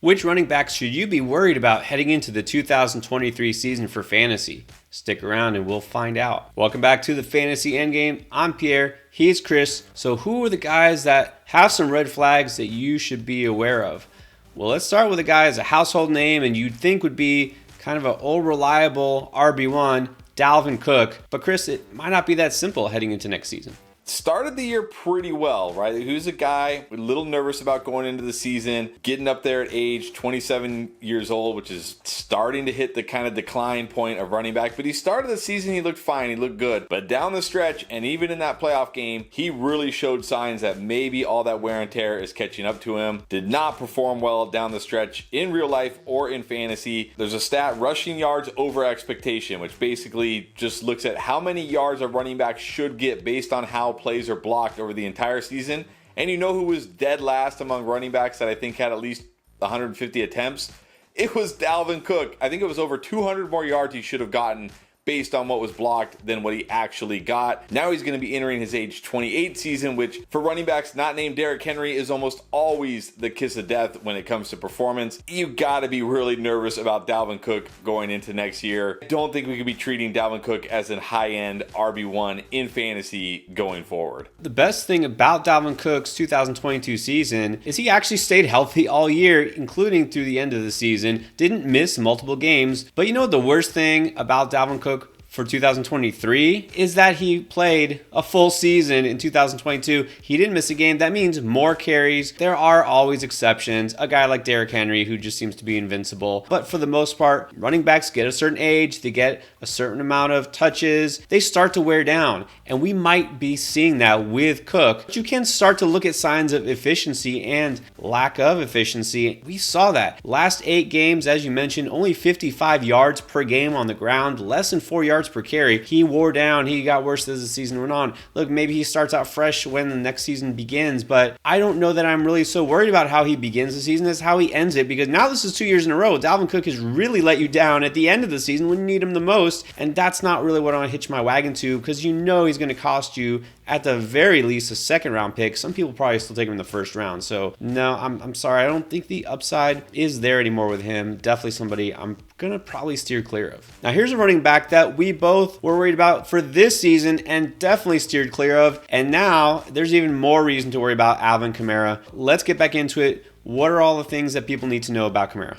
Which running backs should you be worried about heading into the 2023 season for fantasy? Stick around and we'll find out. Welcome back to the Fantasy Endgame. I'm Pierre. He's Chris. So who are the guys that have some red flags that you should be aware of? Well, let's start with a guy as a household name and you'd think would be kind of an old reliable RB1, Dalvin Cook. But Chris, it might not be that simple heading into next season. Started the year pretty well, right? Who's a guy a little nervous about going into the season, getting up there at age 27 years old, which is starting to hit the kind of decline point of running back. But he started the season, he looked fine, he looked good. But down the stretch, and even in that playoff game, he really showed signs that maybe all that wear and tear is catching up to him. Did not perform well down the stretch in real life or in fantasy. There's a stat, rushing yards over expectation, which basically just looks at how many yards a running back should get based on how plays are blocked over the entire season. And you know who was dead last among running backs that I think had at least 150 attempts? It was Dalvin Cook. I think it was over 200 more yards he should have gotten based on what was blocked than what he actually got. Now he's going to be entering his age 28 season, which for running backs not named Derrick Henry is almost always the kiss of death when it comes to performance. You got to be really nervous about Dalvin Cook going into next year. I don't think we could be treating Dalvin Cook as a high-end RB1 in fantasy going forward. The best thing about Dalvin Cook's 2022 season is he actually stayed healthy all year, including through the end of the season. Didn't miss multiple games. But you know what the worst thing about Dalvin Cook for 2023 is that he played a full season in 2022. He didn't miss a game. That means more carries. There are always exceptions. A guy like Derrick Henry who just seems to be invincible. But for the most part, running backs get a certain age. They get a certain amount of touches. They start to wear down. And we might be seeing that with Cook. But you can start to look at signs of efficiency and lack of efficiency. We saw that. Last 8 games, as you mentioned, only 55 yards per game on the ground. Less than 4 yards per carry. He wore down. He got worse as the season went on. Look, maybe he starts out fresh when the next season begins, but I don't know that I'm really so worried about how he begins the season as how he ends it, because now this is 2 years in a row. Dalvin Cook has really let you down at the end of the season when you need him the most, and that's not really what I want to hitch my wagon to, because you know he's going to cost you at the very least a second round pick. Some people probably still take him in the first round. So no, I'm sorry. I don't think the upside is there anymore with him. Definitely somebody I'm going to probably steer clear of. Now here's a running back that we both were worried about for this season and definitely steered clear of. And now there's even more reason to worry about Alvin Kamara. Let's get back into it. What are all the things that people need to know about Kamara?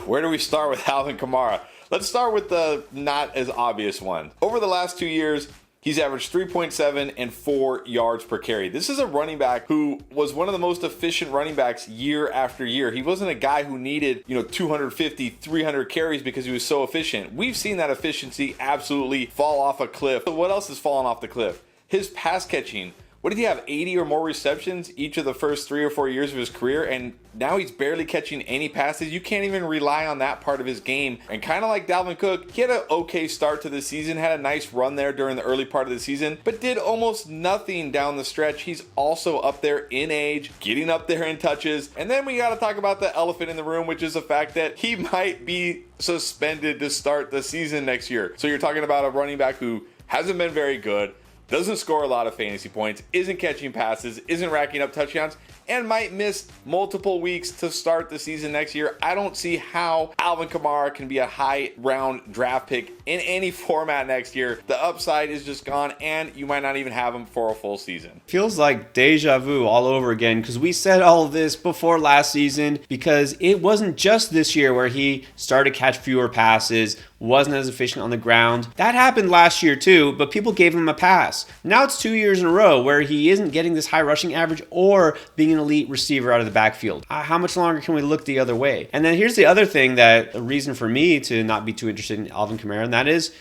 Where do we start with Alvin Kamara? Let's start with the not as obvious one. Over the last 2 years, he's averaged 3.7 and 4 yards per carry. This is a running back who was one of the most efficient running backs year after year. He wasn't a guy who needed, 250, 300 carries because he was so efficient. We've seen that efficiency absolutely fall off a cliff. But what else has fallen off the cliff? His pass catching. What did he have, 80 or more receptions each of the first 3 or 4 years of his career? And now he's barely catching any passes. You can't even rely on that part of his game. And kind of like Dalvin Cook, he had an okay start to the season, had a nice run there during the early part of the season, but did almost nothing down the stretch. He's also up there in age, getting up there in touches. And then we got to talk about the elephant in the room, which is the fact that he might be suspended to start the season next year. So you're talking about a running back who hasn't been very good, doesn't score a lot of fantasy points, isn't catching passes, isn't racking up touchdowns, and might miss multiple weeks to start the season next year. I don't see how Alvin Kamara can be a high round draft pick in any format next year. The upside is just gone, and you might not even have him for a full season. Feels like deja vu all over again, because we said all of this before last season, because it wasn't just this year where he started to catch fewer passes, wasn't as efficient on the ground. That happened last year too, but people gave him a pass. Now it's 2 years in a row where he isn't getting this high rushing average or being an elite receiver out of the backfield. How much longer can we look the other way? And then here's the other thing, that a reason for me to not be too interested in Alvin Kamara, and that is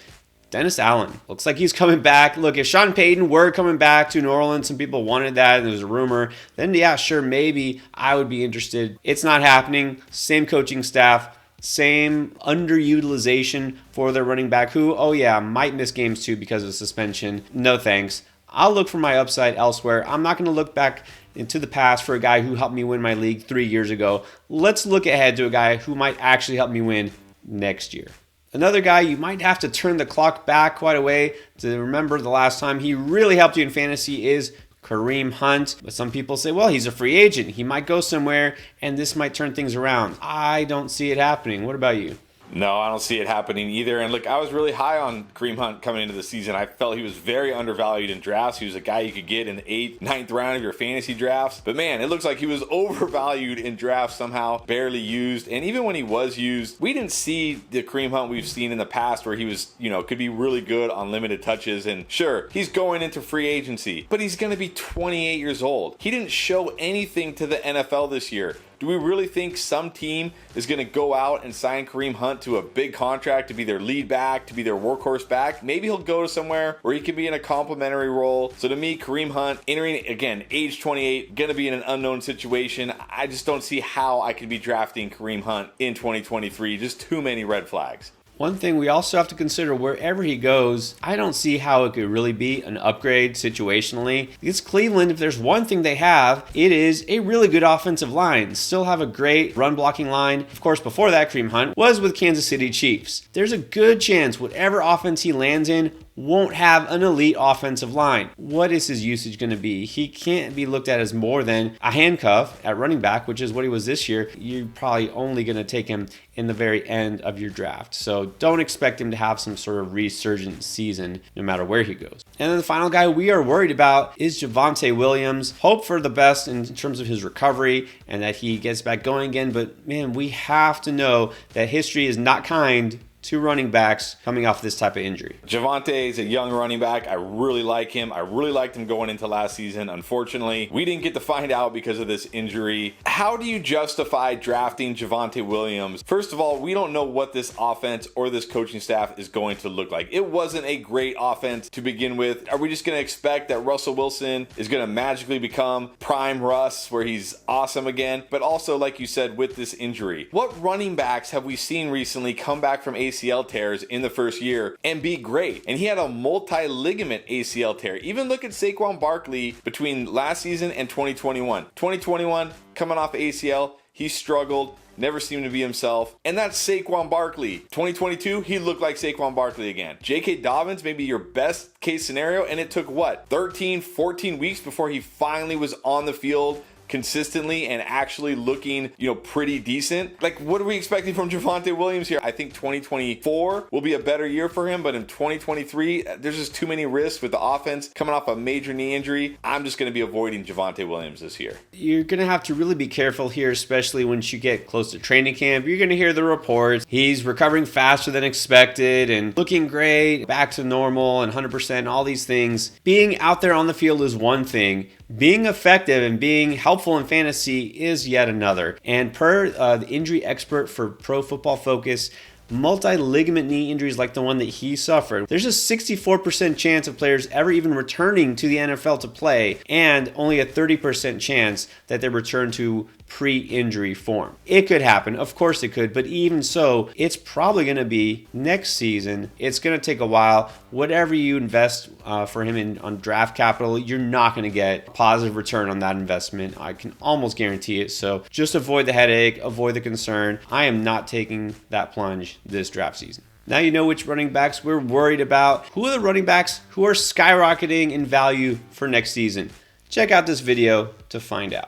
Dennis Allen. Looks like he's coming back. Look, if Sean Payton were coming back to New Orleans, some people wanted that, and there was a rumor, then yeah, sure, maybe I would be interested. It's not happening. Same coaching staff, same underutilization for their running back who, might miss games too because of suspension. No thanks. I'll look for my upside elsewhere. I'm not going to look back into the past for a guy who helped me win my league 3 years ago. Let's look ahead to a guy who might actually help me win next year. Another guy you might have to turn the clock back quite a way to remember the last time he really helped you in fantasy is Kareem Hunt. But some people say, well, he's a free agent. He might go somewhere, and this might turn things around. I don't see it happening. What about you? No, I don't see it happening either. And look, I was really high on Kareem Hunt coming into the season. I felt he was very undervalued in drafts. He was a guy you could get in the 8th, 9th round of your fantasy drafts. But man, it looks like he was overvalued in drafts somehow, barely used. And even when he was used, we didn't see the Kareem Hunt we've seen in the past where he was, could be really good on limited touches. And sure, he's going into free agency, but he's going to be 28 years old. He didn't show anything to the NFL this year. Do we really think some team is going to go out and sign Kareem Hunt to a big contract to be their lead back, to be their workhorse back? Maybe he'll go to somewhere where he can be in a complimentary role. So to me, Kareem Hunt, entering, again, age 28, going to be in an unknown situation. I just don't see how I could be drafting Kareem Hunt in 2023. Just too many red flags. One thing we also have to consider, wherever he goes, I don't see how it could really be an upgrade situationally. Because Cleveland, if there's one thing they have, it is a really good offensive line. Still have a great run blocking line. Of course, before that, Kareem Hunt was with Kansas City Chiefs. There's a good chance whatever offense he lands in won't have an elite offensive line. What is his usage going to be? He can't be looked at as more than a handcuff at running back, which is what he was this year. You're probably only going to take him in the very end of your draft. So don't expect him to have some sort of resurgent season no matter where he goes. And then the final guy we are worried about is Javonte Williams. Hope for the best in terms of his recovery and that he gets back going again. But man, we have to know that history is not kind to running backs coming off this type of injury. Javonte is a young running back. I really like him. I really liked him going into last season. Unfortunately, we didn't get to find out because of this injury. How do you justify drafting Javonte Williams? First of all, we don't know what this offense or this coaching staff is going to look like. It wasn't a great offense to begin with. Are we just going to expect that Russell Wilson is going to magically become prime Russ where he's awesome again? But also, like you said, with this injury, what running backs have we seen recently come back from ACL tears in the first year and be great? And he had a multi-ligament ACL tear. Even look at Saquon Barkley between last season and 2021. 2021, coming off ACL, he struggled, never seemed to be himself. And that's Saquon Barkley. 2022, he looked like Saquon Barkley again. J.K. Dobbins, maybe your best case scenario, and it took 13, 14 weeks before he finally was on the field consistently and actually looking, pretty decent. Like, what are we expecting from Javonte Williams here? I think 2024 will be a better year for him, but in 2023, there's just too many risks with the offense coming off a major knee injury. I'm just going to be avoiding Javonte Williams this year. You're going to have to really be careful here, especially once you get close to training camp. You're going to hear the reports. He's recovering faster than expected and looking great, back to normal and 100%, all these things. Being out there on the field is one thing. Being effective and being helpful in fantasy is yet another. And per the injury expert for Pro Football Focus, multi-ligament knee injuries like the one that he suffered, there's a 64% chance of players ever even returning to the NFL to play, and only a 30% chance that they return to pre-injury form. It could happen, of course it could, but even so, it's probably going to be next season. It's going to take a while. Whatever you invest for him on draft capital, you're not going to get a positive return on that investment. I can almost guarantee it. So just avoid the headache, avoid the concern. I am not taking that plunge this draft season. Now you know which running backs we're worried about. Who are the running backs who are skyrocketing in value for next season? Check out this video to find out.